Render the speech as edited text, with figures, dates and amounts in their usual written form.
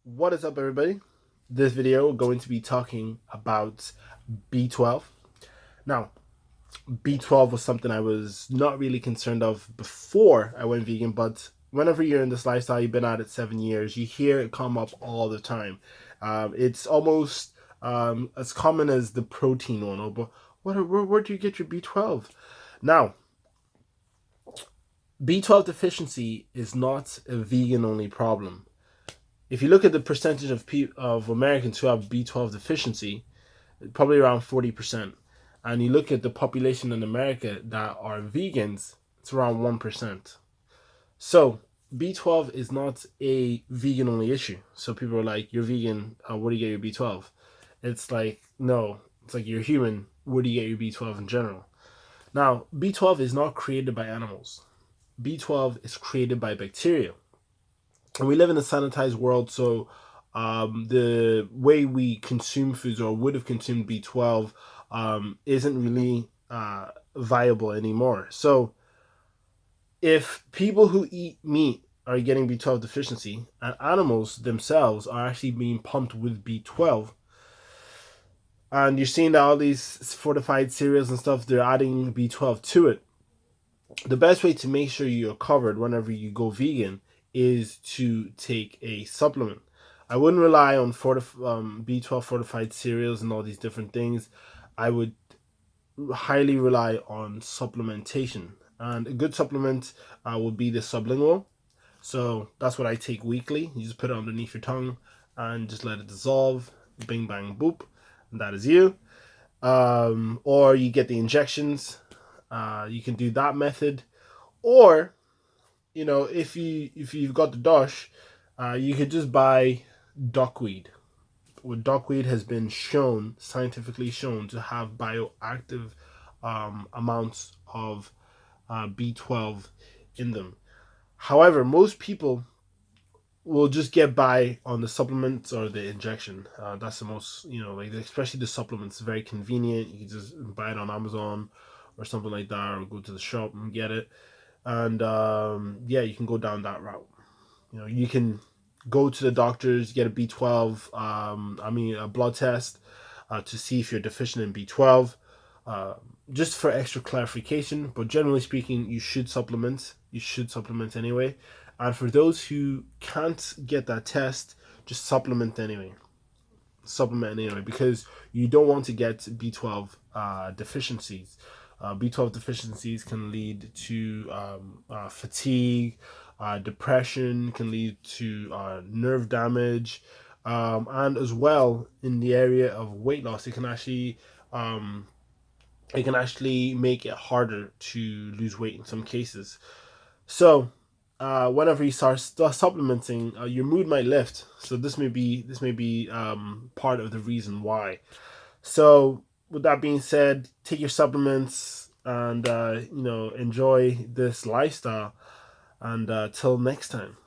What is up, everybody? This video we're going to be talking about B12. Now, B12 was something I was not really concerned of before I went vegan, but whenever you're in this lifestyle, you've been at it 7 years, you hear it come up all the time. It's almost as common as the protein one. Oh, but where do you get your B12? Now, B12 deficiency is not a vegan only problem. If you look at the percentage of Americans who have B12 deficiency, probably around 40%. And you look at the population in America that are vegans, it's around 1%. So B12 is not a vegan only issue. So people are like, you're vegan, where do you get your B12? It's like, no, it's like you're human, where do you get your B12 in general? Now, B12 is not created by animals. B12 is created by bacteria. And we live in a sanitized world, so the way we consume foods or would have consumed B12 isn't really viable anymore. So if people who eat meat are getting B12 deficiency and animals themselves are actually being pumped with B12, and you're seeing that all these fortified cereals and stuff, they're adding B12 to it, the best way to make sure you're covered whenever you go vegan is to take a supplement. I wouldn't rely on B12 fortified cereals and all these different things. I would highly rely on supplementation. And a good supplement would be the sublingual. So that's what I take weekly. You just put it underneath your tongue and just let it dissolve. Bing, bang, boop. And that is you. Or you get the injections. You can do that method. Or if you've got the dosh, you could just buy duckweed. Duckweed has been scientifically shown, to have bioactive amounts of B12 in them. However, most people will just get by on the supplements or the injection. That's the most, like especially the supplements, very convenient. You can just buy it on Amazon or something like that, or go to the shop and get it. And yeah, you can go down that route. You can go to the doctors, get a B12, a blood test to see if you're deficient in B12, just for extra clarification. But generally speaking, you should supplement. You should supplement anyway. And for those who can't get that test, just supplement anyway. Supplement anyway, because you don't want to get B12 deficiencies. B12 deficiencies can lead to fatigue, depression, can lead to nerve damage, and as well in the area of weight loss, it can actually make it harder to lose weight in some cases. So whenever you start supplementing, your mood might lift. So this may be part of the reason why. So with that being said, take your supplements and enjoy this lifestyle. And till next time.